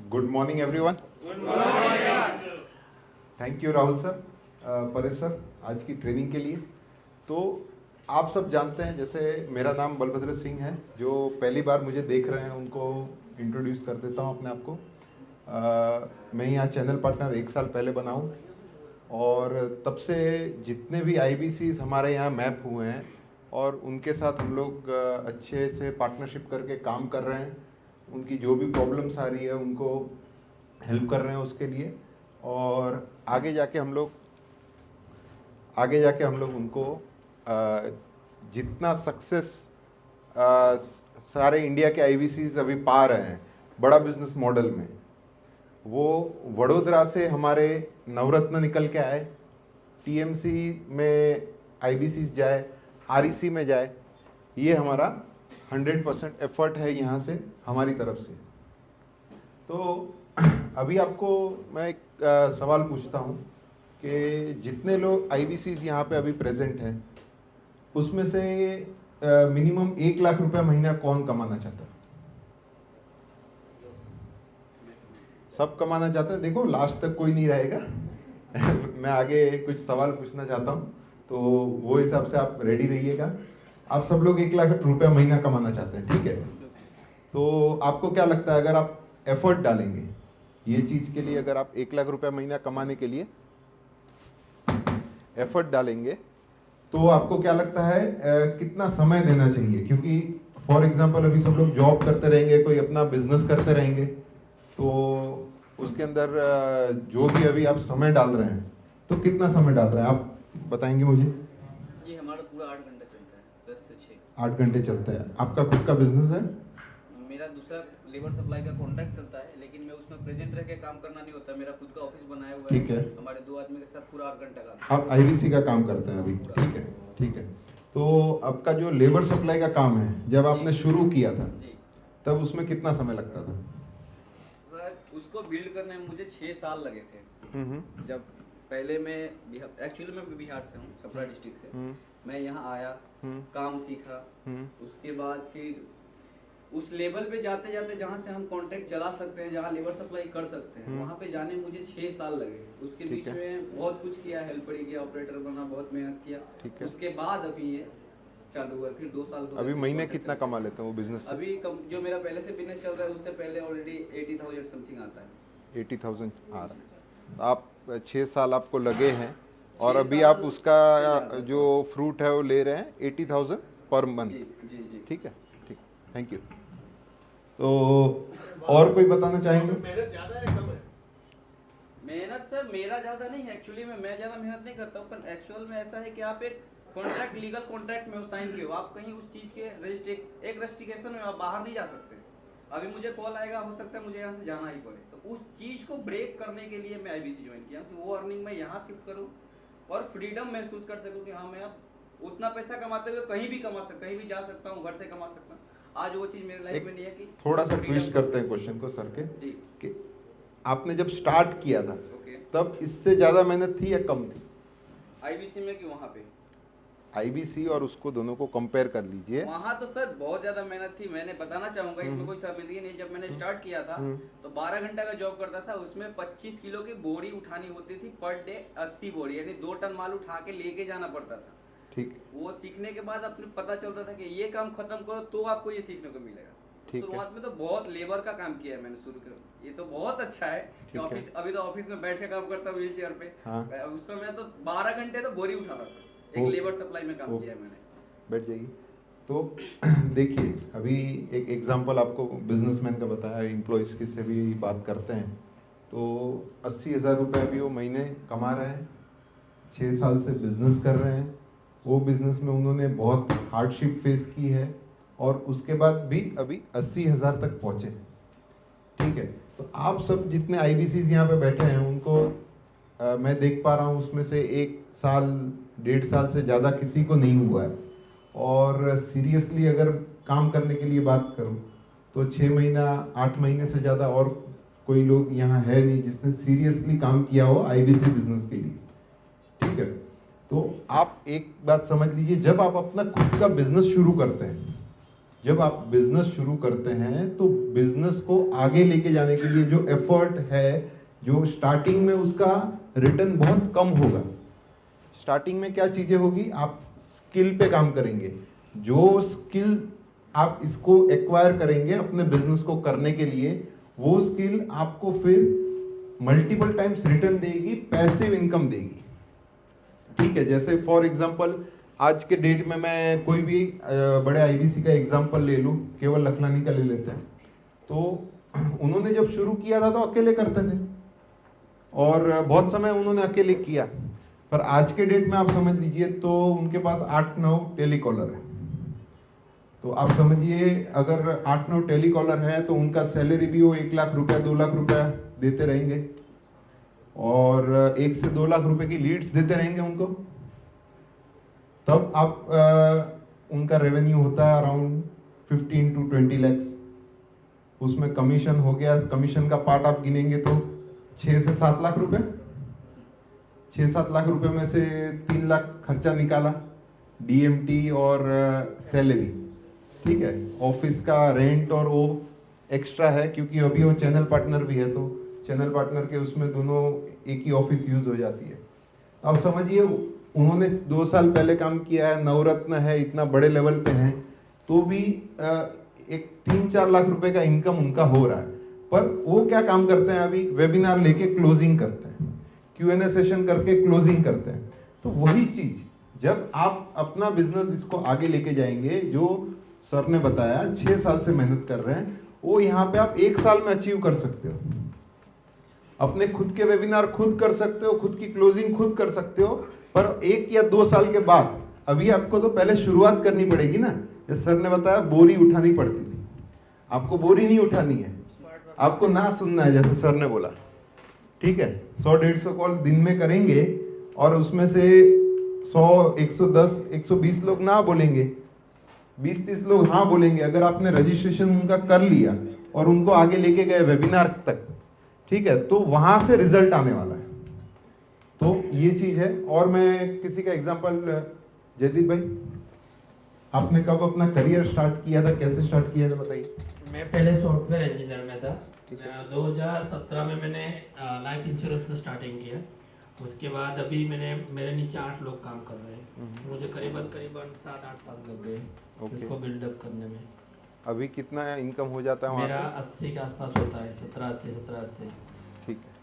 Good morning everyone. Thank you Rahul sir, Paresh sir, आज की training के लिए। तो आप सब जानते हैं, जैसे मेरा नाम बलभद्र सिंह है, जो पहली बार मुझे देख रहे हैं उनको इंट्रोड्यूस कर देता हूं अपने आप को। मैं यहाँ चैनल पार्टनर 1 साल पहले बना हूँ और तब से जितने भी IBCs हमारे यहाँ मैप हुए हैं और उनके साथ हम लोग अच्छे से पार्टनरशिप करके काम कर रहे हैं। उनकी जो भी प्रॉब्लम्स आ रही है उनको हेल्प कर रहे हैं उसके लिए, और आगे जाके हम लोग उनको जितना सक्सेस सारे इंडिया के IBCs अभी पा रहे हैं बड़ा बिजनेस मॉडल में, वो वडोदरा से हमारे नवरत्न निकल के आए, TMC में IBCs जाए, REC में जाए, ये हमारा 100% एफर्ट है यहाँ से हमारी तरफ से। तो अभी आपको मैं एक सवाल पूछता हूँ कि जितने लोग IBCs यहाँ पे अभी प्रेजेंट हैं उसमें से मिनिमम 1 लाख रुपया महीना कौन कमाना चाहता है? सब कमाना चाहते हैं। देखो लास्ट तक कोई नहीं रहेगा। मैं आगे कुछ सवाल पूछना चाहता हूँ, तो वो हिसाब से आप रेडी रहिएगा। आप सब लोग 1 लाख रुपया महीना कमाना चाहते हैं, ठीक है? तो आपको क्या लगता है, अगर आप एफर्ट डालेंगे ये चीज़ के लिए, अगर आप 1 लाख रुपया महीना कमाने के लिए एफर्ट डालेंगे, तो आपको क्या लगता है कितना समय देना चाहिए? क्योंकि फॉर एग्जांपल अभी सब लोग जॉब करते रहेंगे, कोई अपना बिजनेस करते रहेंगे, तो उसके अंदर जो भी अभी आप समय डाल रहे हैं, तो कितना समय डाल रहे हैं आप बताएंगे मुझे? ये हमारा पूरा 8 घंटा चलता है, 10 से 6। 8 घंटे चलता है। आपका खुद का बिजनेस है? मेरा दूसरा लेबर सप्लाई का कॉन्ट्रैक्ट चलता है, लेकिन मैं उसमें प्रेजेंट रह के काम करना नहीं होता। मेरा खुद का ऑफिस बनाया हुआ है। ठीक है। हमारे 2 आदमी के साथ पूरा 8 घंटा काम। आप IBC का काम करते हैं अभी, ठीक है, ठीक है। तो आपका जो लेबर सप्लाई का काम है, जब आपने शुरू किया था तब उसमें कितना समय लगता था? उसको बिल्ड करने में मुझे 6 साल लगे थे। जब पहले मैं एक्चुअली मैं बिहार से हूँ, छपरा डिस्ट्रिक्ट से। मैं यहाँ आया, काम सीखा, उसके बाद फिर उस लेवल पे जाते जाते जहाँ से हम कॉन्ट्रैक्ट चला सकते हैं, जहाँ लेबर सप्लाई कर सकते हैं, वहाँ पे जाने मुझे 6 साल लगे। उसके बीच में बहुत कुछ किया, हेल्पर किया, ऑपरेटर बना, बहुत मेहनत किया। उसके बाद अभी ये चालू हुआ, फिर 2 साल। अभी महीने कितना कमा लेते हैं वो बिजनेस से? अभी जो मेरा पहले से बिजनेस चल रहा है उससे पहले ऑलरेडी 80,000 समथिंग आता है। 80,000 आ रहा है। तो आप 6 साल आपको लगे हैं और अभी आप उसका जो फ्रूट है वो ले रहे हैं 80,000 पर मंथ। जी जी जी, ठीक है, ठीक, थैंक यू। तो और कोई बताना चाहेंगे? मेहनत ज्यादा है कम है? मेहनत सर मेरा ज्यादा नहीं है एक्चुअली में। मैं ज्यादा मेहनत नहीं करता हूँ, पर एक्चुअल में ऐसा है कि आप एक कॉन्ट्रैक्ट, लीगल कॉन्ट्रैक्ट में साइन किए हो, आप कहीं उस चीज के एक रेस्ट्रिक्शन में आप बाहर नहीं जा सकते। अभी मुझे कॉल आएगा, हो सकता है मुझे यहाँ से जाना ही पड़े, तो उस चीज को ब्रेक करने के लिए मैं IBC ज्वाइन किया कि वो अर्निंग मैं यहाँ शिफ्ट करूँ और फ्रीडम महसूस कर सकूँ कि हाँ मैं अब उतना पैसा कमाते हुए कहीं भी कमा सकता, कहीं भी जा सकता हूँ, घर से कमा सकता हूँ। आज वो चीज मेरे लाइफ में नहीं है कि थोड़ा सा ट्विस्ट करते हैं क्वेश्चन को सर के, जी, कि आपने जब स्टार्ट किया था तब इससे ज्यादा मेहनत थी या कम थी? IBC में कि वहाँ पे? IBC और उसको दोनों को कंपेयर कर लीजिए। वहाँ तो सर बहुत ज्यादा मेहनत थी। मैंने बताना चाहूंगा, इसमें कोई शर्मिंदगी नहीं। जब मैंने स्टार्ट किया था तो 12 घंटा का जॉब करता था, उसमें 25 किलो की बोरी उठानी होती थी पर डे, 80 बोरी, यानी 2 टन माल उठा के लेके जाना पड़ता था। ठीक, वो सीखने के बाद अपने पता चलता था कि ये काम खत्म करो तो आपको ये सीखने को मिलेगा। शुरुआत में तो बहुत लेबर का काम किया है मैंने शुरू कर, ये तो बहुत अच्छा है कि ऑफिस, अभी तो ऑफिस में बैठ के काम करता हूँ व्हील चेयर पे। हाँ। उस समय तो 12 घंटे तो बोरी उठाता था, एक लेबर सप्लाई में काम किया है मैंने। बैठ जाइए। तो देखिए, अभी एक एग्जांपल आपको बिजनेसमैन का बताया, एम्प्लॉयज़ की से भी बात करते हैं, तो 80,000 रुपये अभी वो महीने कमा रहे हैं, 6 साल से बिजनेस कर रहे हैं। वो बिजनेस में उन्होंने बहुत हार्डशिप फेस की है और उसके बाद भी अभी 80,000 तक पहुँचे। ठीक है, तो आप सब जितने IBCs यहाँ पे बैठे हैं उनको मैं देख पा रहा हूँ उसमें से 1 साल 1.5 साल से ज़्यादा किसी को नहीं हुआ है। और सीरियसली अगर काम करने के लिए बात करूँ तो 6 महीना 8 महीने से ज़्यादा और कोई लोग यहाँ है नहीं जिसने सीरियसली काम किया हो IBC बिजनेस के लिए। ठीक है, तो आप एक बात समझ लीजिए, जब आप अपना खुद का बिजनेस शुरू करते हैं जब आप बिजनेस शुरू करते हैं तो बिजनेस को आगे लेके जाने के लिए जो एफर्ट है, जो स्टार्टिंग में उसका रिटर्न बहुत कम होगा। स्टार्टिंग में क्या चीजें होगी, आप स्किल पे काम करेंगे। जो स्किल आप इसको एक्वायर करेंगे अपने बिजनेस को करने के लिए, वो स्किल आपको फिर मल्टीपल टाइम्स रिटर्न देगी, पैसिव इनकम देगी। ठीक है, जैसे फॉर एग्जांपल आज के डेट में मैं कोई भी बड़े आईबीसी का एग्जांपल ले लूं, केवल लखलानी का ले लेते हैं। तो उन्होंने जब शुरू किया था तो अकेले करते थे और बहुत समय उन्होंने अकेले किया, पर आज के डेट में आप समझ लीजिए तो उनके पास 8-9 टेलीकॉलर है। तो आप समझिए अगर 8-9 टेलीकॉलर है तो उनका सैलरी भी वो 1 लाख रुपया 2 लाख रुपया देते रहेंगे और 1 से 2 लाख रुपए की लीड्स देते रहेंगे उनको। तब आप उनका रेवेन्यू होता है अराउंड 15 to 20 lakhs। उसमें कमीशन हो गया, कमीशन का पार्ट आप गिनेंगे तो 6 से 7 लाख रुपए, 6-7 लाख रुपए में से 3 लाख खर्चा निकाला, डीएमटी और सैलरी। ठीक है, ऑफिस का रेंट और वो एक्स्ट्रा है क्योंकि अभी वो चैनल पार्टनर भी है, तो चैनल पार्टनर के उसमें दोनों एक ही ऑफिस यूज हो जाती है। अब समझिए उन्होंने 2 साल पहले काम किया है, नवरत्न है, इतना बड़े लेवल पे हैं, तो भी एक 3-4 लाख रुपए का इनकम उनका हो रहा है। पर वो क्या काम करते हैं, अभी वेबिनार लेके क्लोजिंग करते हैं, Q&A सेशन करके क्लोजिंग करते हैं। तो वही चीज जब आप अपना बिजनेस इसको आगे लेके जाएंगे, जो सर ने बताया 6 साल से मेहनत कर रहे हैं, वो यहाँ पे आप 1 साल में अचीव कर सकते हो। अपने खुद के वेबिनार खुद कर सकते हो, खुद की क्लोजिंग खुद कर सकते हो, पर 1 या 2 साल के बाद अभी आपको तो पहले शुरुआत करनी पड़ेगी ना। जैसे सर ने बताया बोरी उठानी पड़ती थी, आपको बोरी नहीं उठानी है, आपको ना सुनना है जैसे सर ने बोला। ठीक है, 100-150 कॉल दिन में करेंगे और उसमें से 100, 110, 120 लोग ना बोलेंगे, 20-30 लोग हाँ बोलेंगे। अगर आपने रजिस्ट्रेशन उनका कर लिया और उनको आगे लेके गए वेबिनार तक, ठीक है, तो वहां से रिजल्ट आने वाला है। तो ये चीज है। और मैं किसी का एग्जांपल, जयदीप भाई आपने कब अपना करियर स्टार्ट किया था, कैसे स्टार्ट किया था बताइए। मैं पहले सॉफ्टवेयर इंजीनियर में था। 2017 में मैंने लाइफ इंश्योरेंस में स्टार्टिंग किया। उसके बाद अभी मेरे नीचे 8 लोग काम कर रहे हैं। मुझे करीबन 7-8 साल लग गए इसको बिल्डअप करने में। अभी कितना इनकम हो जाता है वहाँ मेरा से? 80 के आसपास होता है, 17-80। ठीक है,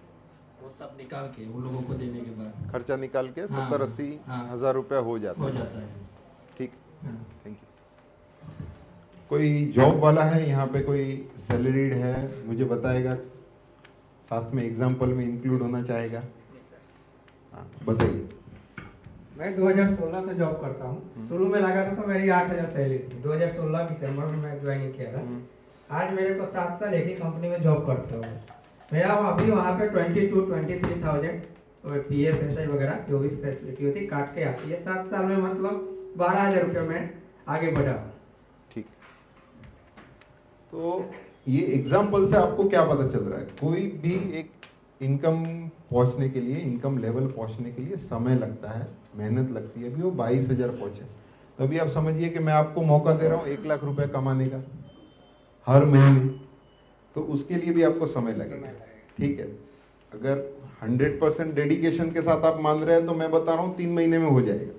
वो सब निकाल के उन लोगों को देने के बाद खर्चा निकाल के हाँ, 70-80 हाँ, हज़ार रुपया हो जाता है। ठीक, हाँ। Thank you. कोई जॉब वाला है यहाँ पे, कोई सैलरीड है, मुझे बताएगा, साथ में एग्जाम्पल में इंक्लूड होना चाहेगा। हाँ बताइए। मैं 2016 से जॉब करता हूँ। शुरू में लगा था मेरी 8000 सैलरी थी। 2016 दिसंबर में मैं ज्वाइनिंग किया था। आज मेरे को 7 साल एक ही कंपनी में जॉब करता हूँ। मेरा अभी वहाँ पे 22-23,000 और PF SI वगैरह जो भी फैसिलिटी होती है काट के आती है। 7 साल में मतलब 12,000 रुपये में आगे बढ़ा। ठीक, तो ये एग्जाम्पल से आपको क्या पता चल रहा है? कोई भी एक इनकम पहुंचने के लिए, इनकम लेवल पहुंचने के लिए समय लगता है, मेहनत लगती है। अभी वो 22,000 पहुंचे, तो अभी आप समझिए कि मैं आपको मौका दे रहा हूँ 1 लाख रुपए कमाने का हर महीने, तो उसके लिए भी आपको समय लगेगा। ठीक है, अगर 100% डेडिकेशन के साथ आप मान रहे हैं तो मैं बता रहा हूँ 3 महीने में हो जाएगा।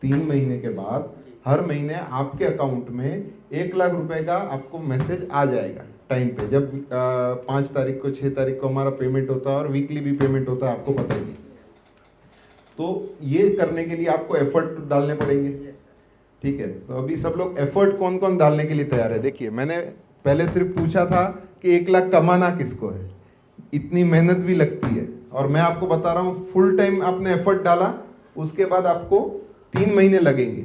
3 महीने के बाद हर महीने आपके अकाउंट में 1 लाख रुपए का आपको मैसेज आ जाएगा टाइम पे। जब 5 तारीख को 6 तारीख को हमारा पेमेंट होता है और वीकली भी पेमेंट होता है, आपको पता ही है। तो ये करने के लिए आपको एफर्ट डालने पड़ेंगे। ठीक है, तो अभी सब लोग एफर्ट कौन कौन डालने के लिए तैयार है? देखिए, मैंने पहले सिर्फ पूछा था कि 1 लाख कमाना किसको है, इतनी मेहनत भी लगती है, और मैं आपको बता रहा हूँ फुल टाइम आपने एफर्ट डाला, उसके बाद आपको 3 महीने लगेंगे।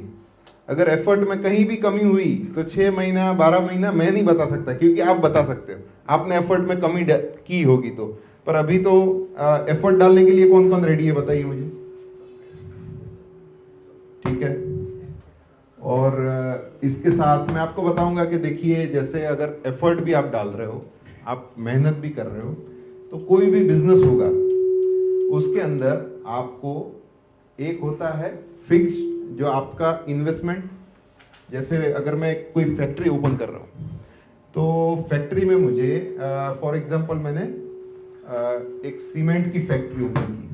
अगर एफर्ट में कहीं भी कमी हुई तो 6 महीना 12 महीना मैं नहीं बता सकता, क्योंकि आप बता सकते हो आपने एफर्ट में कमी की होगी तो। पर अभी तो एफर्ट डालने के लिए कौन कौन रेडी है बताइए मुझे। ठीक है, और इसके साथ मैं आपको बताऊंगा कि देखिए, जैसे अगर एफर्ट भी आप डाल रहे हो, आप मेहनत भी कर रहे हो, तो कोई भी बिजनेस होगा उसके अंदर आपको एक होता है फिक्स जो आपका इन्वेस्टमेंट, जैसे अगर मैं कोई फैक्ट्री ओपन कर रहा हूँ, तो फैक्ट्री में मुझे फॉर एग्जांपल मैंने एक सीमेंट की फैक्ट्री ओपन की,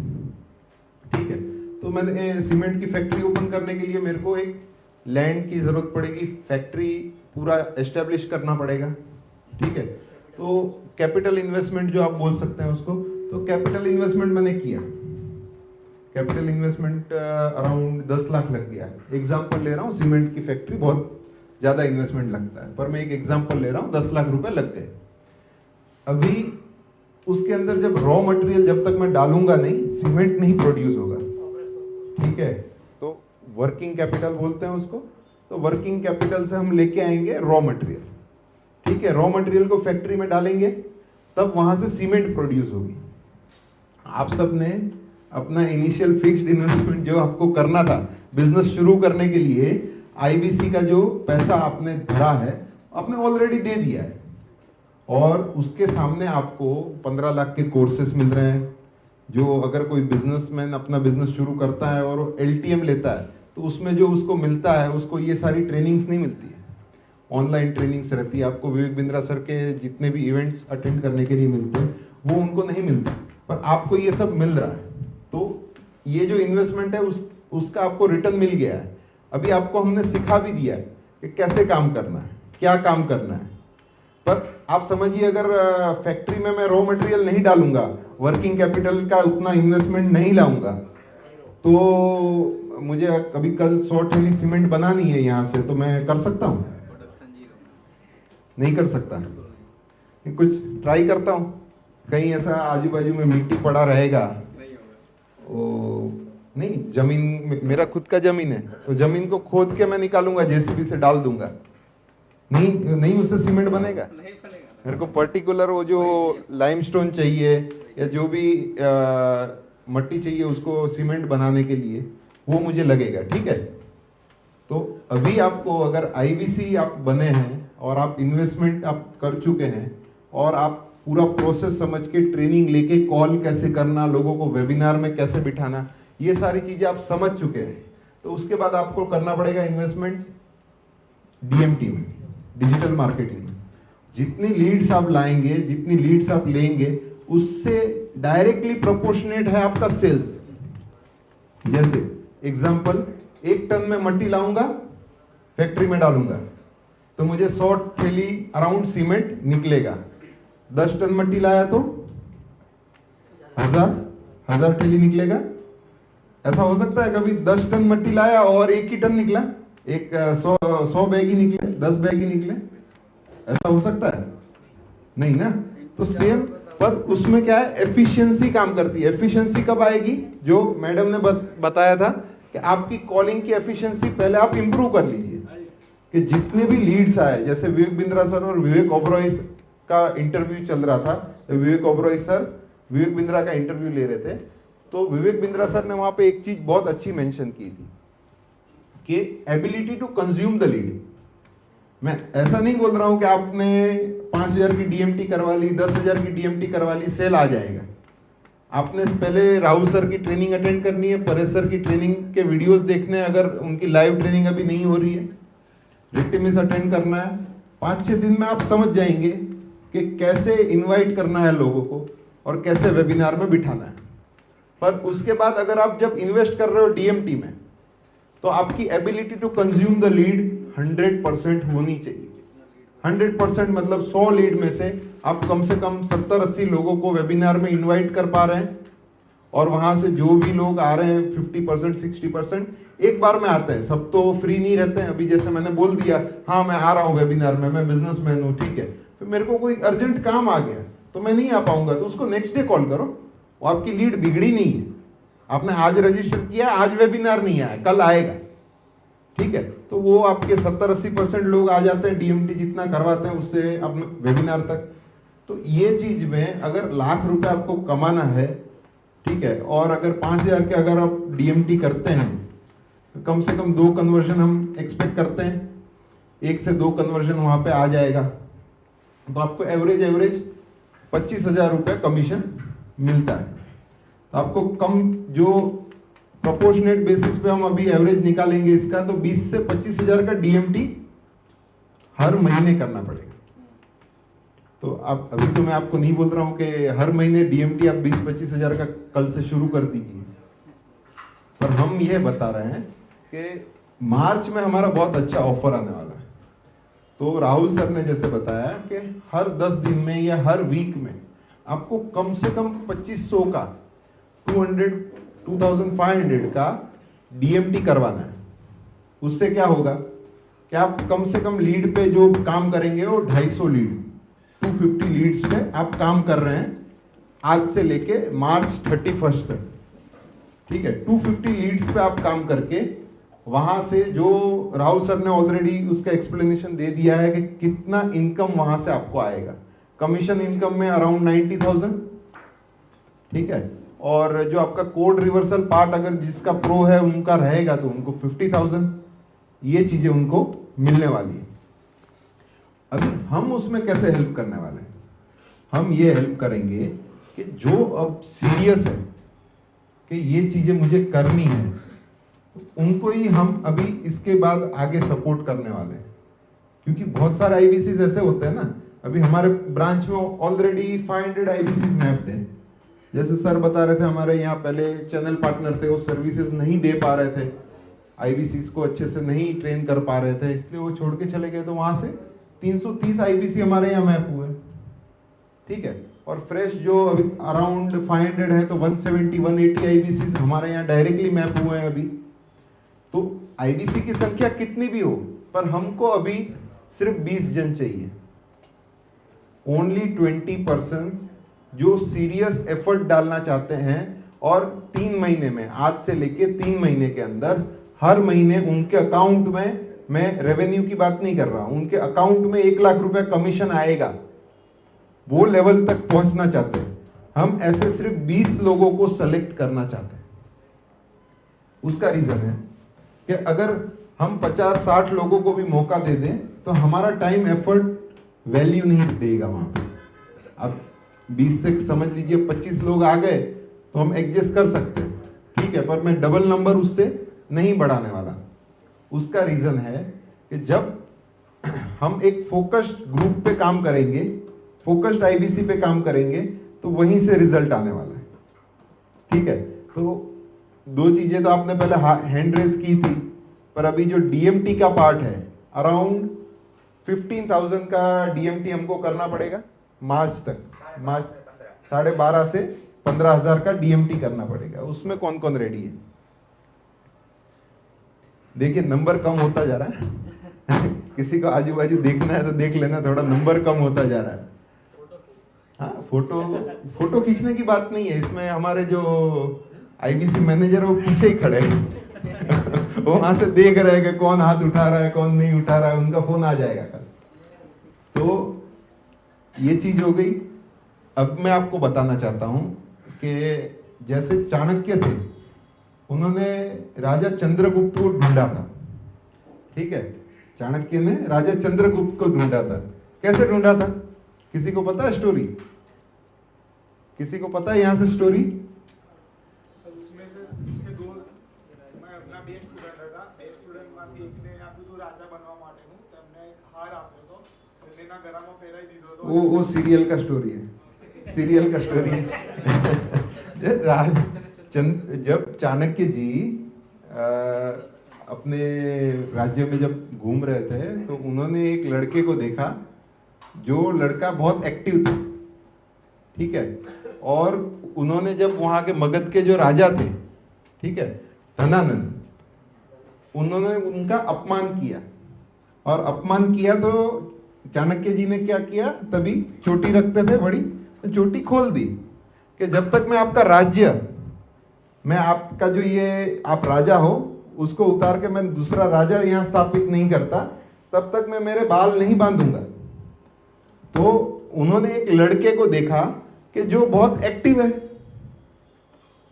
ठीक है। तो मैंने सीमेंट की फैक्ट्री ओपन करने के लिए मेरे को एक लैंड की ज़रूरत पड़ेगी, फैक्ट्री पूरा एस्टेब्लिश करना पड़ेगा, ठीक है। तो कैपिटल इन्वेस्टमेंट जो आप बोल सकते हैं उसको, तो कैपिटल इन्वेस्टमेंट मैंने किया, कैपिटल इन्वेस्टमेंट अराउंड 10 लाख लग गया। एग्जाम्पल ले रहा हूँ, सीमेंट की फैक्ट्री बहुत ज़्यादा इन्वेस्टमेंट लगता है, पर मैं एक एग्जाम्पल ले रहा हूँ, 10 लाख रुपए लग गए। अभी उसके अंदर जब रॉ मटेरियल जब तक मैं डालूंगा नहीं, सीमेंट नहीं प्रोड्यूस होगा, ठीक है। तो वर्किंग कैपिटल बोलते हैं उसको। तो वर्किंग कैपिटल से हम लेके आएंगे रॉ मटेरियल, ठीक है। रॉ मटेरियल को फैक्ट्री में डालेंगे, तब वहां से सीमेंट प्रोड्यूस होगी। आप सब ने अपना इनिशियल फिक्स्ड इन्वेस्टमेंट जो आपको करना था बिजनेस शुरू करने के लिए, आईबीसी का जो पैसा आपने भरा है, आपने ऑलरेडी दे दिया है, और उसके सामने आपको 15 लाख के कोर्सेस मिल रहे हैं। जो अगर कोई बिजनेसमैन अपना बिजनेस शुरू करता है और एलटीएम लेता है, तो उसमें जो उसको मिलता है, उसको ये सारी ट्रेनिंग्स नहीं मिलती है, ऑनलाइन ट्रेनिंग्स रहती है। आपको विवेक बिंद्रा सर के जितने भी इवेंट्स अटेंड करने के लिए मिलते हैं, वो उनको नहीं मिलता, पर आपको ये सब मिल रहा है। तो ये जो इन्वेस्टमेंट है उसका आपको रिटर्न मिल गया है। अभी आपको हमने सिखा भी दिया है कि कैसे काम करना है, क्या काम करना है। पर आप समझिए, अगर फैक्ट्री में मैं रॉ मटेरियल नहीं डालूंगा, वर्किंग कैपिटल का उतना इन्वेस्टमेंट नहीं लाऊंगा, तो मुझे कभी कल 100 थैली सीमेंट बनानी है यहाँ से, तो मैं कर सकता हूँ? नहीं कर सकता। कुछ ट्राई करता हूँ, कहीं ऐसा आजू बाजू में मिट्टी पड़ा रहेगा, नहीं, जमीन मेरा खुद का जमीन है, तो जमीन को खोद के मैं निकालूंगा, जेसीबी से डाल दूंगा, नहीं उससे सीमेंट बनेगा। मेरे को पर्टिकुलर वो जो लाइमस्टोन चाहिए या जो भी मट्टी चाहिए उसको सीमेंट बनाने के लिए, वो मुझे लगेगा, ठीक है। तो अभी आपको अगर आईबीसी आप बने हैं और आप इन्वेस्टमेंट आप कर चुके हैं, और आप पूरा प्रोसेस समझ के ट्रेनिंग लेके कॉल कैसे करना, लोगों को वेबिनार में कैसे बिठाना, ये सारी चीजें आप समझ चुके हैं, तो उसके बाद आपको करना पड़ेगा इन्वेस्टमेंट डीएमटी में, डिजिटल मार्केटिंग में। जितनी लीड्स आप लाएंगे, जितनी लीड्स आप लेंगे, उससे डायरेक्टली प्रोपोर्शनेट है आपका सेल्स। जैसे एग्जांपल, 1 टन में मट्टी लाऊंगा, फैक्ट्री में डालूंगा, तो मुझे 100 थैली अराउंड सीमेंट निकलेगा। 10 टन मट्टी लाया तो 1000 थैली निकलेगा। ऐसा हो सकता है कभी 10 टन मट्टी लाया और 1 ही टन निकला, 100 बैग ही निकले, 10 बैग ही निकले, ऐसा हो सकता है? नहीं ना। तो सेम, पर उसमें क्या है, एफिशिएंसी काम करती है। एफिशिएंसी कब आएगी? जो मैडम ने बताया था कि आपकी कॉलिंग की एफिशिएंसी पहले आप इंप्रूव कर लीजिए, कि जितने भी लीड्स आए, जैसे विवेक बिंद्रा सर और विवेक ओबरॉय का इंटरव्यू चल रहा था, तो विवेक ओबरॉय सर विवेक बिंद्रा का इंटरव्यू ले रहे थे, तो विवेक बिंद्रा सर ने वहां पे एक चीज बहुत अच्छी मेंशन की थी कि ability to consume the lead. मैं ऐसा नहीं बोल रहा हूं कि आपने 5000 की डीएमटी करवा ली, 10,000 की डीएमटी करवा ली, सेल आ जाएगा। आपने पहले राहुल सर की ट्रेनिंग अटेंड करनी है, परेश सर की ट्रेनिंग के वीडियोस देखने हैं, अगर उनकी लाइव ट्रेनिंग अभी नहीं हो रही है, रिटिमिस अटेंड करना है। 5-6 दिन में आप समझ जाएंगे कि कैसे इनवाइट करना है लोगों को और कैसे वेबिनार में बिठाना है। पर उसके बाद अगर आप जब इन्वेस्ट कर रहे हो डीएमटी में, तो आपकी ability to consume the lead 100% होनी चाहिए। 100% मतलब 100 लीड में से आप कम से कम 70-80 लोगों को वेबिनार में इनवाइट कर पा रहे हैं, और वहां से जो भी लोग आ रहे हैं 50% 60% एक बार में आते हैं। सब तो फ्री नहीं रहते हैं। अभी जैसे मैंने बोल दिया, हाँ मैं आ रहा हूँ वेबिनार में, मैं बिजनेसमैन हूँ, ठीक है, फिर मेरे को कोई अर्जेंट काम आ गया तो मैं नहीं आ पाऊंगा, तो उसको नेक्स्ट डे कॉल करो। वो आपकी लीड बिगड़ी नहीं है, आपने आज रजिस्टर किया, आज वेबिनार नहीं आया, कल आएगा, ठीक है। तो वो आपके 70-80% लोग आ जाते हैं, डीएमटी जितना करवाते हैं उससे अपने वेबिनार तक। तो ये चीज में अगर लाख रुपए आपको कमाना है, ठीक है, और अगर 5000 के अगर आप डीएमटी करते हैं, तो कम से कम 2 कन्वर्जन हम एक्सपेक्ट करते हैं, 1 से 2 कन्वर्जन वहां पे आ जाएगा, तो आपको एवरेज 25,000 रुपये कमीशन मिलता है। तो आपको कम जो प्रोपोर्शनेट बेसिस पे हम अभी एवरेज निकालेंगे इसका, तो 20 से 25 हजार का डीएमटी हर महीने करना पड़ेगा। तो अब अभी तो मैं आपको नहीं बोल रहा हूं कि हर महीने डीएमटी आप 20-25 हजार का कल से शुरू कर दीजिए, पर हम यह बता रहे हैं कि मार्च में हमारा बहुत अच्छा ऑफर आने वाला है। तो राहुल सर ने जैसे बताया कि हर 10 दिन में या हर वीक में आपको कम से कम 2500 का 2500 का डीएमटी करवाना है। उससे क्या होगा कि आप कम से कम लीड पे जो काम करेंगे वो 250 लीड 250 लीड्स पे आप काम कर रहे हैं आज से लेके मार्च 31 तक, ठीक है। 250 लीड्स पे आप काम करके वहां से जो राहुल सर ने ऑलरेडी उसका एक्सप्लेनेशन दे दिया है कि कितना इनकम वहां से आपको आएगा। कमीशन इनकम में अराउंड 90,000, ठीक है। और जो आपका कोड रिवर्सल पार्ट अगर जिसका प्रो है उनका रहेगा तो उनको 50,000, ये चीजें उनको मिलने वाली है। अभी हम उसमें कैसे हेल्प करने वाले हैं? हम ये हेल्प करेंगे कि जो अब सीरियस है कि ये चीजें मुझे करनी है, उनको ही हम अभी इसके बाद आगे सपोर्ट करने वाले हैं। क्योंकि बहुत सारे आईबीसीज ऐसे होते हैं ना, अभी हमारे ब्रांच में ऑलरेडी 500 आईबीसीज मैप्ड है। जैसे सर बता रहे थे, हमारे यहाँ पहले चैनल पार्टनर थे, वो सर्विसेज नहीं दे पा रहे थे, आईबीसीज को अच्छे से नहीं ट्रेन कर पा रहे थे, इसलिए वो छोड़ के चले गए। तो वहां से 330 आईबीसी हमारे यहाँ मैप हुए, ठीक है। और फ्रेश जो अभी अराउंड 500 है, तो 170-180 आईबीसी हमारे यहाँ डायरेक्टली मैप हुए हैं अभी। तो आईबीसी की संख्या कितनी भी हो, पर हमको अभी सिर्फ 20 जन चाहिए। ओनली 20% जो सीरियस एफर्ट डालना चाहते हैं और 3 महीने में, आज से लेके 3 महीने के अंदर हर महीने उनके अकाउंट में, मैं रेवेन्यू की बात नहीं कर रहा हूं, उनके अकाउंट में 1 लाख रुपए कमीशन आएगा, वो लेवल तक पहुंचना चाहते हैं। हम ऐसे सिर्फ 20 लोगों को सेलेक्ट करना चाहते हैं। उसका रीजन है कि अगर हम 50-60 लोगों को भी मौका दे दें तो हमारा टाइम एफर्ट वैल्यू नहीं देगा वहां पे। अब 20 से समझ लीजिए 25 लोग आ गए तो हम एडजस्ट कर सकते हैं, ठीक है, पर मैं डबल नंबर उससे नहीं बढ़ाने वाला। उसका रीजन है कि जब हम एक फोकस्ड ग्रुप पे काम करेंगे, फोकस्ड आईबीसी पे काम करेंगे, तो वहीं से रिजल्ट आने वाला है, ठीक है। तो 2 चीजें तो आपने पहले हैंड रेस की थी, पर अभी जो डीएमटी का पार्ट है, अराउंड 15,000 का डीएमटी हमको करना पड़ेगा मार्च तक। मार्च 12.5 से 15,000 का डीएमटी करना पड़ेगा। उसमें कौन कौन रेडी है? देखिए नंबर कम होता जा रहा है किसी को आजू बाजू देखना है तो देख लेना, थोड़ा नंबर कम होता जा रहा है। हाँ, फोटो खींचने की बात नहीं है इसमें। हमारे जो आईबीसी मैनेजर वो पीछे ही खड़े हैं वो वहां से देख रहे हैं कि कौन हाथ उठा रहा है, कौन नहीं उठा रहा है, उनका फोन आ जाएगा कल। तो ये चीज हो गई। अब मैं आपको बताना चाहता हूं कि जैसे चाणक्य थे, उन्होंने राजा चंद्रगुप्त को ढूंढा था, ठीक है। चाणक्य ने राजा चंद्रगुप्त को ढूंढा था। कैसे ढूंढा था? किसी को पता है स्टोरी? किसी को पता है यहाँ से स्टोरी? उसमें से उसके 2 मैं अपना बेस्ट स्टूडेंट था, बेस्ट स्टूडेंट માંથી એકને આપ્યું હતું રાજા બનવા માટેનું, તેમને હાર આપ્યો હતો, તેના ગળામાં પહેરાઈ દીધો હતો। वो सीरियल का स्टोरी है, सीरियल का स्टोरी है। जब चाणक्य जी अपने राज्य में जब घूम रहे थे तो उन्होंने एक लड़के को देखा, जो लड़का बहुत एक्टिव था, ठीक है। और उन्होंने जब वहां के मगध के जो राजा थे, ठीक है, धनानंद, उन्होंने उनका अपमान किया। और अपमान किया तो चाणक्य जी ने क्या किया, तभी चोटी रखते थे बड़ी, तो चोटी खोल दी कि जब तक मैं आपका राज्य, मैं आपका जो ये आप राजा हो उसको उतार के मैं दूसरा राजा यहाँ स्थापित नहीं करता, तब तक मैं मेरे बाल नहीं बांधूंगा। तो उन्होंने एक लड़के को देखा कि जो बहुत एक्टिव है,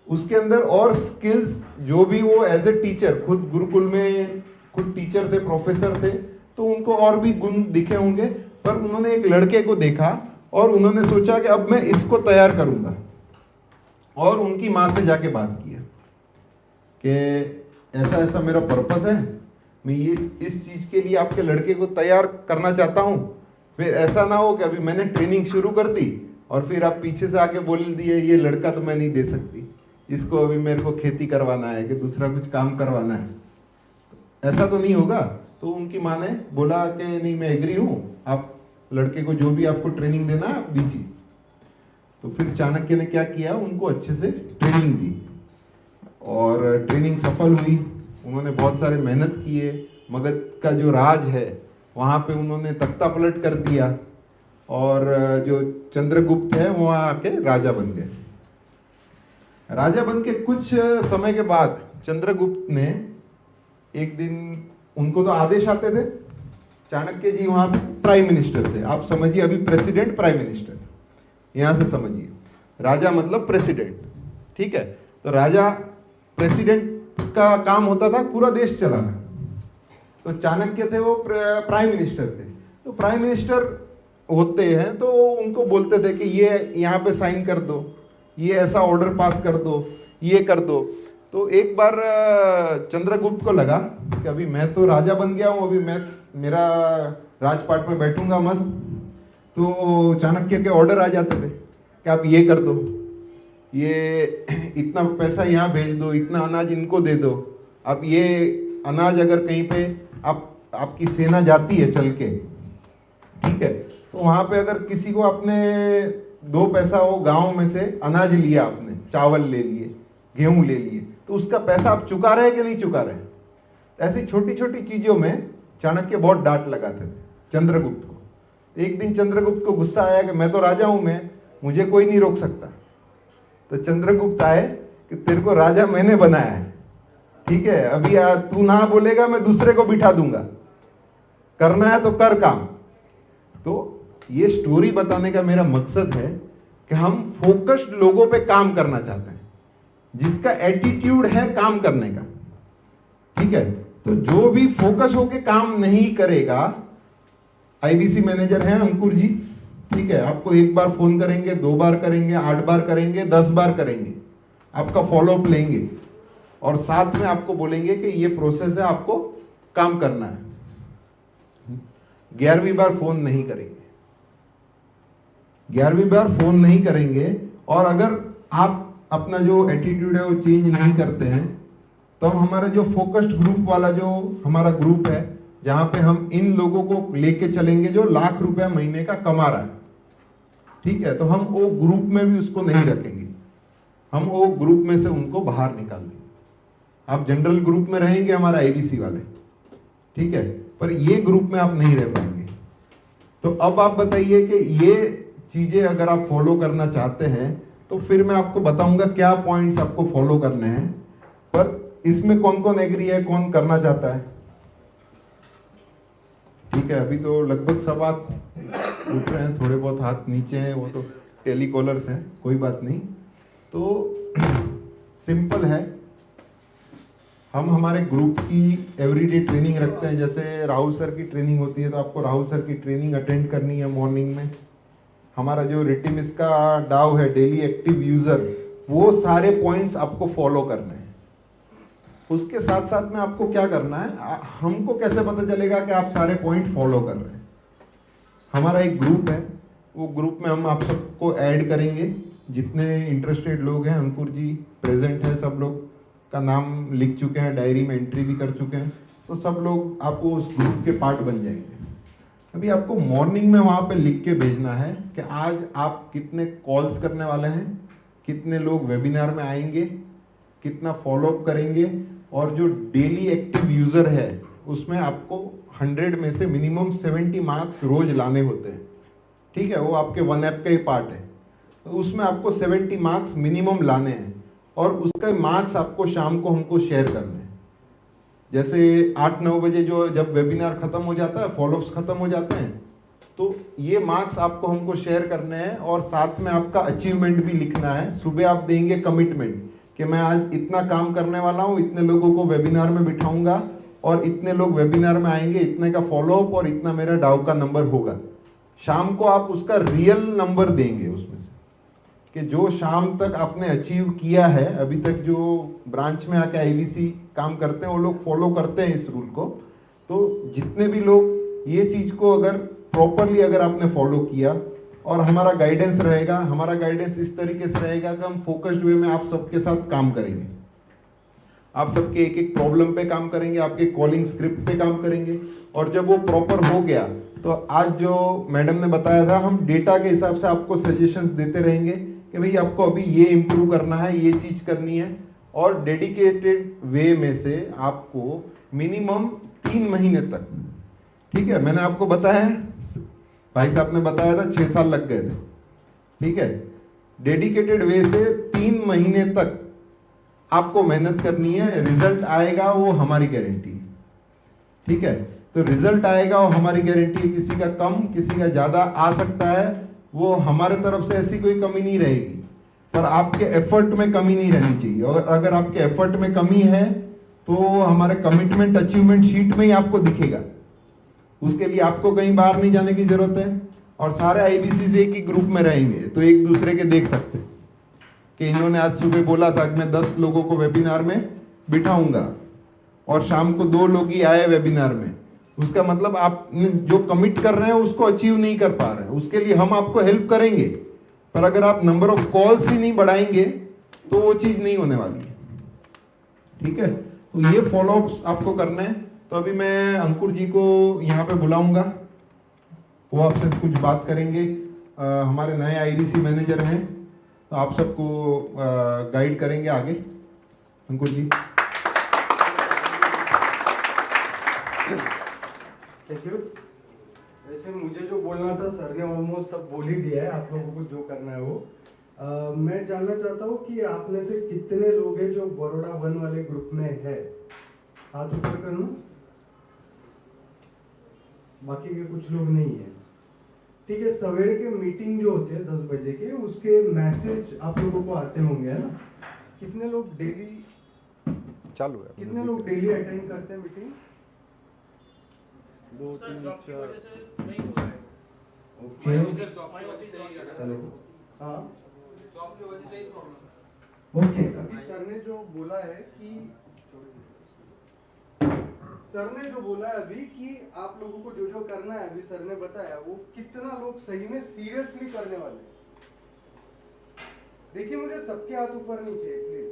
उसके अंदर और स्किल्स, जो भी वो एज ए टीचर, खुद गुरुकुल में खुद टीचर थे, प्रोफेसर थे, तो उनको और भी गुण दिखे होंगे। पर उन्होंने एक लड़के को देखा और उन्होंने सोचा कि अब मैं इसको तैयार करूंगा, और उनकी माँ से जाके बात किया। कि ऐसा ऐसा मेरा पर्पस है, मैं इस चीज़ के लिए आपके लड़के को तैयार करना चाहता हूँ। फिर ऐसा ना हो कि अभी मैंने ट्रेनिंग शुरू कर दी और फिर आप पीछे से आके बोल दिए ये लड़का तो मैं नहीं दे सकती, इसको अभी मेरे को खेती करवाना है कि दूसरा कुछ काम करवाना है, ऐसा तो नहीं होगा। तो उनकी माँ ने बोला कि नहीं मैं एग्री हूँ, आप लड़के को जो भी आपको ट्रेनिंग देना है आप दीजिए। तो फिर चाणक्य ने क्या किया, उनको अच्छे से ट्रेनिंग दी और ट्रेनिंग सफल हुई। उन्होंने बहुत सारे मेहनत किए, मगध का जो राज है वहाँ पे उन्होंने तख्ता पलट कर दिया और जो चंद्रगुप्त है वो वहाँ आके राजा बन गए। राजा बन के कुछ समय के बाद चंद्रगुप्त ने एक दिन, उनको तो आदेश आते थे, चाणक्य जी वहाँ पे प्राइम मिनिस्टर थे, आप समझिए अभी प्रेसिडेंट प्राइम मिनिस्टर, यहाँ से समझिए, राजा मतलब प्रेसिडेंट, ठीक है। तो राजा प्रेसिडेंट का काम होता था पूरा देश चलाना, तो चाणक्य थे वो प्राइम मिनिस्टर थे। तो प्राइम मिनिस्टर होते हैं तो उनको बोलते थे कि ये यहाँ पे साइन कर दो, ये ऐसा ऑर्डर पास कर दो, ये कर दो। तो एक बार चंद्रगुप्त को लगा कि अभी मैं तो राजा बन गया हूँ, अभी मैं मेरा राजपाट में बैठूंगा मस्त, तो चाणक्य के ऑर्डर आ जाते थे कि आप ये कर दो, ये इतना पैसा यहाँ भेज दो, इतना अनाज इनको दे दो, आप ये अनाज अगर कहीं पे आपकी सेना जाती है चल के, ठीक है, तो वहाँ पे अगर किसी को आपने 2 पैसा हो गांव में से अनाज लिया, आपने चावल ले लिए, गेहूं ले लिए, तो उसका पैसा आप चुका रहे कि नहीं चुका रहे। ऐसी छोटी छोटी चीज़ों में चाणक्य बहुत डांट लगाते थे चंद्रगुप्त को। एक दिन चंद्रगुप्त को गुस्सा आया कि मैं तो राजा हूँ, मुझे कोई नहीं रोक सकता। तो चंद्रगुप्त आए कि तेरे को राजा मैंने बनाया है, ठीक है, अभी तू ना बोलेगा मैं दूसरे को बिठा दूंगा, करना है तो कर काम। तो ये स्टोरी बताने का मेरा मकसद है कि हम फोकस्ड लोगों पे काम करना चाहते हैं, जिसका एटीट्यूड है काम करने का, ठीक है। तो जो भी फोकस होके काम नहीं करेगा, आईबीसी मैनेजर हैं अंकुर जी, ठीक है, आपको 1 बार फोन करेंगे, 2 बार करेंगे, 8 बार करेंगे, 10 बार करेंगे, आपका फॉलोअप लेंगे और साथ में आपको बोलेंगे कि ये प्रोसेस है, आपको काम करना है। 11वीं बार फोन नहीं करेंगे, 11वीं बार फोन नहीं करेंगे। और अगर आप अपना जो एटीट्यूड है वो चेंज नहीं करते हैं, तो हमारा जो फोकस्ड ग्रुप वाला जो हमारा ग्रुप है, जहां पे हम इन लोगों को लेके चलेंगे जो लाख रुपया महीने का कमा रहा है, ठीक है, तो हम वो ग्रुप में भी उसको नहीं रखेंगे, हम वो ग्रुप में से उनको बाहर निकाल देंगे। आप जनरल ग्रुप में रहेंगे हमारा आईबीसी वाले, ठीक है, पर ये ग्रुप में आप नहीं रह पाएंगे। तो अब आप बताइए कि ये चीजें अगर आप फॉलो करना चाहते हैं तो फिर मैं आपको बताऊंगा क्या पॉइंट्स आपको फॉलो करने हैं, पर इसमें कौन कौन एग्री है, कौन करना चाहता है, ठीक है। अभी तो लगभग सब हाथ उठ रहे हैं, थोड़े बहुत हाथ नीचे हैं, वो तो टेलीकॉलर्स हैं, कोई बात नहीं। तो सिंपल है, हम हमारे ग्रुप की एवरीडे ट्रेनिंग रखते हैं। जैसे राहुल सर की ट्रेनिंग होती है तो आपको राहुल सर की ट्रेनिंग अटेंड करनी है मॉर्निंग में। हमारा जो रिटिमिस का डाव है, डेली एक्टिव यूजर, वो सारे पॉइंट्स आपको फॉलो करने हैं। उसके साथ साथ में आपको क्या करना है, हमको कैसे पता चलेगा कि आप सारे पॉइंट फॉलो कर रहे हैं। हमारा एक ग्रुप है, वो ग्रुप में हम आप सबको ऐड करेंगे, जितने इंटरेस्टेड लोग हैं, अंकुर जी प्रेजेंट हैं, सब लोग का नाम लिख चुके हैं, डायरी में एंट्री भी कर चुके हैं, तो सब लोग आपको उस ग्रुप के पार्ट बन जाएंगे। अभी आपको मॉर्निंग में वहाँ पे लिख के भेजना है कि आज आप कितने कॉल्स करने वाले हैं, कितने लोग वेबिनार में आएंगे, कितना फॉलोअप करेंगे, और जो डेली एक्टिव यूज़र है उसमें आपको 100 में से मिनिमम 70 मार्क्स रोज लाने होते हैं, ठीक है, वो आपके वन ऐप का ही पार्ट है। तो उसमें आपको 70 मार्क्स मिनिमम लाने हैं और उसका मार्क्स आपको शाम को हमको शेयर करने हैं। जैसे 8-9 बजे जो जब वेबिनार ख़त्म हो जाता है, फॉलोअप्स ख़त्म हो जाते हैं, तो ये मार्क्स आपको हमको शेयर करने हैं और साथ में आपका अचीवमेंट भी लिखना है। सुबह आप देंगे कमिटमेंट कि मैं आज इतना काम करने वाला हूँ, इतने लोगों को वेबिनार में बिठाऊंगा और इतने लोग वेबिनार में आएंगे, इतने का फॉलोअप और इतना मेरा डाउ का नंबर होगा। शाम को आप उसका रियल नंबर देंगे उसमें से कि जो शाम तक आपने अचीव किया है, अभी तक जो ब्रांच में आके आईबीसी काम करते हैं वो लोग फॉलो करते हैं इस रूल को। तो जितने भी लोग ये चीज़ को अगर प्रॉपरली अगर आपने फॉलो किया और हमारा गाइडेंस रहेगा, हमारा गाइडेंस इस तरीके से रहेगा कि हम फोकस्ड वे में आप सबके साथ काम करेंगे, आप सबके एक एक प्रॉब्लम पे काम करेंगे, आपके कॉलिंग स्क्रिप्ट पे काम करेंगे। और जब वो प्रॉपर हो गया तो आज जो मैडम ने बताया था, हम डेटा के हिसाब से आपको सजेशंस देते रहेंगे कि भाई आपको अभी ये इम्प्रूव करना है, ये चीज़ करनी है। और डेडिकेटेड वे में से आपको मिनिमम 3 महीने तक, ठीक है, मैंने आपको बताया है, भाई साहब ने बताया था 6 साल लग गए थे, ठीक है, डेडिकेटेड वे से 3 महीने तक आपको मेहनत करनी है। रिजल्ट आएगा वो हमारी गारंटी है, ठीक है। तो रिजल्ट आएगा वो हमारी गारंटी है, किसी का कम किसी का ज़्यादा आ सकता है, वो हमारे तरफ से ऐसी कोई कमी नहीं रहेगी, पर आपके एफर्ट में कमी नहीं रहनी चाहिए। और अगर आपके एफर्ट में कमी है तो हमारे कमिटमेंट अचीवमेंट शीट में ही आपको दिखेगा, उसके लिए आपको कहीं बाहर नहीं जाने की जरूरत है। और सारे आईबीसी से एक ही ग्रुप में रहेंगे तो एक दूसरे के देख सकते हैं कि इन्होंने आज सुबह बोला था कि मैं 10 लोगों को वेबिनार में बिठाऊंगा और शाम को 2 लोग ही आए वेबिनार में, उसका मतलब आप जो कमिट कर रहे हैं उसको अचीव नहीं कर पा रहे हैं। उसके लिए हम आपको हेल्प करेंगे, पर अगर आप नंबर ऑफ कॉल्स ही नहीं बढ़ाएंगे तो वो चीज़ नहीं होने वाली है, ठीक है। तो ये फॉलोअप्स आपको करने हैं। तो अभी मैं अंकुर जी को यहाँ पे बुलाऊंगा, वो आपसे कुछ बात करेंगे। हमारे नए आईबीसी मैनेजर हैं तो आप सबको गाइड करेंगे आगे। अंकुर जी। Thank you. वैसे मुझे जो बोलना था सर ने ऑलमोस्ट सब बोल ही दिया है, आप लोगों को जो करना है वो। मैं जानना चाहता हूँ कि आप में से कितने लोग हैं जो बड़ौदा 1 वाले ग्रुप में है, हाथ ऊपर करना। बाकी के कुछ लोग नहीं है, ठीक है। सवेरे के मीटिंग जो होते हैं 10 बजे के, उसके मैसेज आप लोगों को आते होंगे, है ना। कितने लोग डेली चालू है, कितने लोग डेली अटेंड करते हैं मीटिंग? 2 3 4 ओके। अभी सर ने जो बोला है कि अभी कि आप लोगों को जो जो करना है, अभी सर ने बताया, वो कितना लोग सही में सीरियसली करने वाले हैं। देखिए मुझे सबके हाथ ऊपर नहीं चाहिए प्लीज।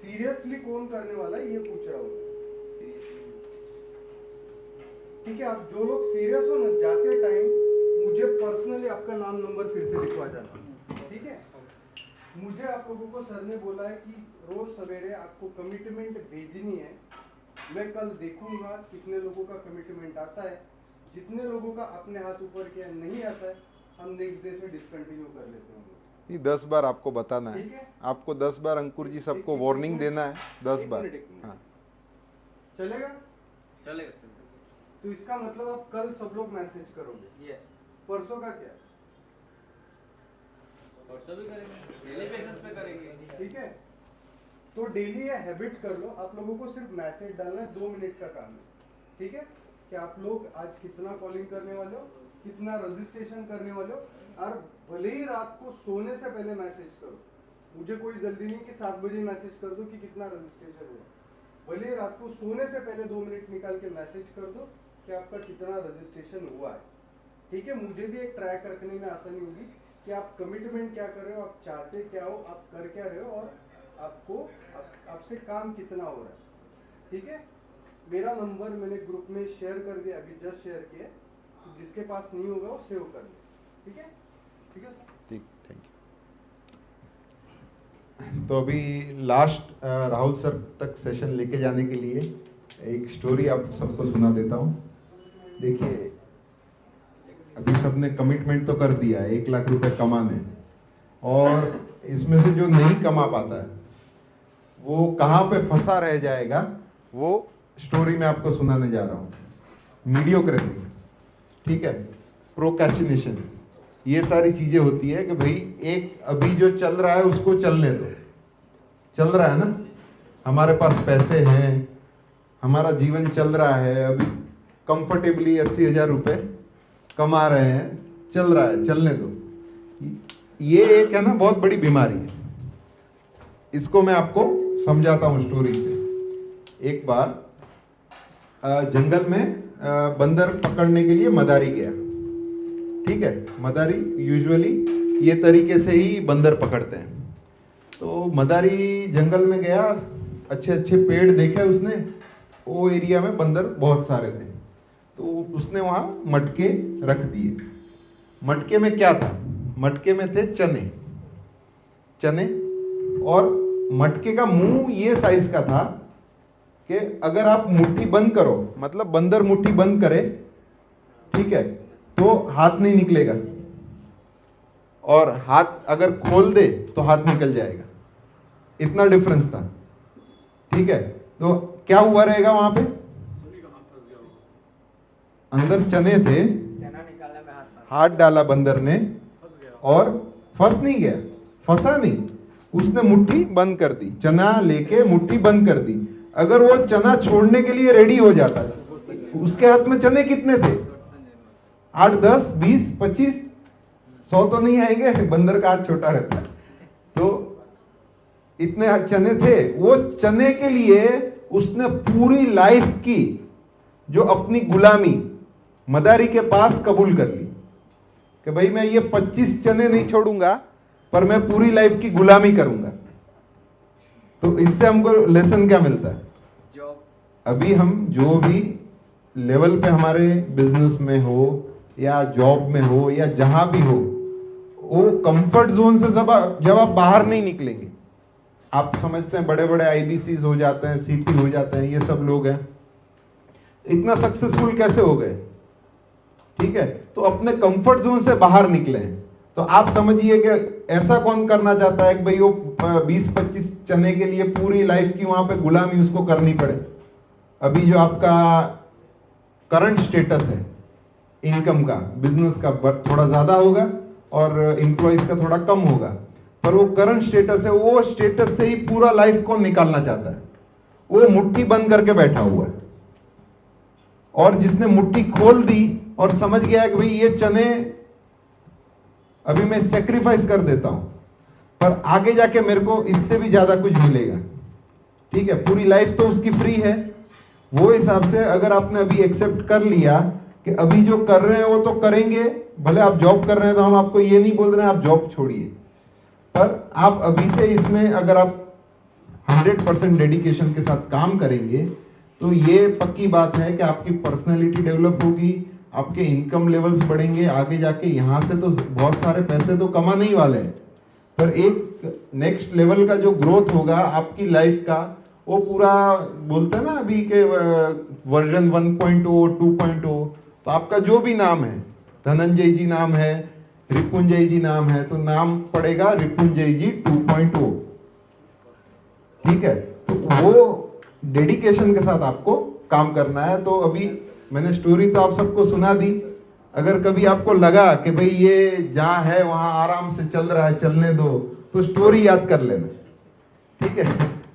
सीरियसली कौन करने वाला है ये पूछ रहा हूँ, ठीक है। आप जो लोग सीरियस हो ना, जाते टाइम मुझे पर्सनली आपका नाम नंबर फिर से लिखवा जाना, ठीक है। मुझे आप लोगों को सर ने बोला है कि रोज सवेरे आपको कमिटमेंट भेजनी है। मैं कल देखूंगा कितने लोगों का कमिटमेंट आता है। जितने लोगों का अपने हाथ ऊपर किया नहीं आता है, हम नेक्स्ट डे से डिसकंटिन्यू कर लेते हैं। 10 बार आपको बताना ठीक है, है। आपको 10 बार अंकुर जी सबको वार्निंग देना है, 10 बार। हाँ चलेगा? चलेगा। तो इसका मतलब आप कल सब लोग मैसेज करोगे। यस, परसों का क्या? परसों भी करेंगे, डेली बेसिस पे करेंगे, ठीक है। तो डेली ये हैबिट कर लो। आप लोगों को सिर्फ मैसेज डालना है, 2 मिनट का काम है, ठीक है। कि आप लोग आज कितना कॉलिंग करने वाले हो, कितना रजिस्ट्रेशन करने वाले हो। और भले ही रात को सोने से पहले मैसेज करो, मुझे कोई जल्दी नहीं कि 7 बजे मैसेज कर दो कि कितना रजिस्ट्रेशन हुआ। भले ही रात को सोने से पहले 2 मिनट निकाल के मैसेज कर दो कि आपका कितना रजिस्ट्रेशन हुआ है, ठीक है। मुझे भी एक ट्रैक रखने में आसानी होगी कि आप कमिटमेंट क्या कर रहे हो, आप चाहते क्या हो, आप कर क्या रहे हो, और आपको आपसे काम कितना हो रहा है, ठीक है। मेरा नंबर मैंने ग्रुप में शेयर कर दिया, अभी जस्ट शेयर किया। तो जिसके पास नहीं होगा वो सेव कर ले, ठीक है। ठीक है सर, ठीक, थैंक यू। तो अभी लास्ट राहुल सर तक सेशन लेके जाने के लिए एक स्टोरी आप सबको सुना देता हूँ। देखिए अभी सबने कमिटमेंट तो कर दिया है 1 लाख रुपए कमाने, और इसमें से जो नहीं कमा पाता है वो कहाँ पे फंसा रह जाएगा, वो स्टोरी में आपको सुनाने जा रहा हूँ। मीडियोक्रेसी, ठीक है, प्रोक्रेस्टिनेशन, ये सारी चीज़ें होती है कि भाई एक अभी जो चल रहा है उसको चलने दो। चल रहा है ना, हमारे पास पैसे हैं, हमारा जीवन चल रहा है, अभी कंफर्टेबली 80,000 रुपये कमा रहे हैं, चल रहा है, चलने दो। ये एक है ना बहुत बड़ी बीमारी है। इसको मैं आपको समझाता हूँ स्टोरी से। एक बार जंगल में बंदर पकड़ने के लिए मदारी गया। ठीक है, मदारी यूजुअली ये तरीके से ही बंदर पकड़ते हैं। तो मदारी जंगल में गया, अच्छे अच्छे पेड़ देखे उसने, वो एरिया में बंदर बहुत सारे थे, तो उसने वहाँ मटके रख दिए। मटके में क्या था? मटके में थे चने। चने, और मटके का मुंह ये साइज का था कि अगर आप मुट्ठी बंद करो, मतलब बंदर मुट्ठी बंद करे, ठीक है, तो हाथ नहीं निकलेगा, और हाथ अगर खोल दे तो हाथ निकल जाएगा। इतना डिफरेंस था। ठीक है, तो क्या हुआ रहेगा वहां पे? अंदर चने थे, चना निकालने में हाथ डाला बंदर ने और फंस नहीं गया, फंसा नहीं, उसने मुट्ठी बंद कर दी, चना लेके मुट्ठी बंद कर दी। अगर वो चना छोड़ने के लिए रेडी हो जाता, उसके हाथ में चने कितने थे? 8, 10, 20, 25, 100 तो नहीं आएंगे, बंदर का हाथ छोटा रहता है। तो इतने चने थे। वो चने के लिए उसने पूरी लाइफ की जो अपनी गुलामी मदारी के पास कबूल कर ली कि भाई मैं ये 25 चने नहीं छोड़ूंगा, पर मैं पूरी लाइफ की गुलामी करूंगा। तो इससे हमको लेसन क्या मिलता है? जॉब। अभी हम जो भी लेवल पे हमारे बिजनेस में हो या जॉब में हो या जहां भी हो, वो कंफर्ट जोन से जब आप बाहर नहीं निकलेंगे, आप समझते हैं बड़े बड़े आईबीसीज हो जाते हैं, सीपी हो जाते हैं, ये सब लोग हैं, इतना सक्सेसफुल कैसे हो गए? ठीक है, तो अपने कंफर्ट जोन से बाहर निकले हैं। तो आप समझिए कि ऐसा कौन करना चाहता है कि भाई वो 20-25 चने के लिए पूरी लाइफ की वहां पे गुलामी उसको करनी पड़े। अभी जो आपका करंट स्टेटस है इनकम का, बिजनेस का थोड़ा ज्यादा होगा और एम्प्लॉयज का थोड़ा कम होगा, पर वो करंट स्टेटस है, वो स्टेटस से ही पूरा लाइफ को निकालना चाहता है। वो मुट्ठी बंद करके बैठा हुआ है, और जिसने मुट्ठी खोल दी और समझ गया कि भाई ये चने अभी मैं सेक्रीफाइस कर देता हूं, पर आगे जाके मेरे को इससे भी ज्यादा कुछ मिलेगा। ठीक है, पूरी लाइफ तो उसकी फ्री है। वो हिसाब से अगर आपने अभी एक्सेप्ट कर लिया कि अभी जो कर रहे हैं वो तो करेंगे, भले आप जॉब कर रहे हैं तो हम आपको ये नहीं बोल रहे हैं आप जॉब छोड़िए, पर आप अभी से इसमें अगर आप 100% डेडिकेशन के साथ काम करेंगे तो ये पक्की बात है कि आपकी पर्सनैलिटी डेवलप होगी, आपके इनकम लेवल्स बढ़ेंगे, आगे जाके यहाँ से तो बहुत सारे पैसे तो कमाने ही वाले हैं, पर एक नेक्स्ट लेवल का जो ग्रोथ होगा आपकी लाइफ का, वो पूरा बोलते हैं ना अभी के वर्जन 1.0 2.0, तो आपका जो भी नाम है, धनंजय जी नाम है, रिपुंजय जी नाम है, तो नाम पड़ेगा रिपुंजय जी 2.0। ठीक है, तो वो डेडिकेशन के साथ आपको काम करना है। तो अभी मैंने स्टोरी तो आप सबको सुना दी। अगर कभी आपको लगा कि भाई ये जहाँ है वहाँ आराम से चल रहा है, चलने दो, तो स्टोरी याद कर लेना। ठीक है,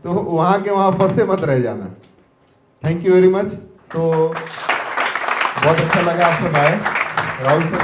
तो वहाँ के वहाँ फंसे मत रह जाना। Thank you very much. तो बहुत अच्छा लगा आपसे बाय। राहुल से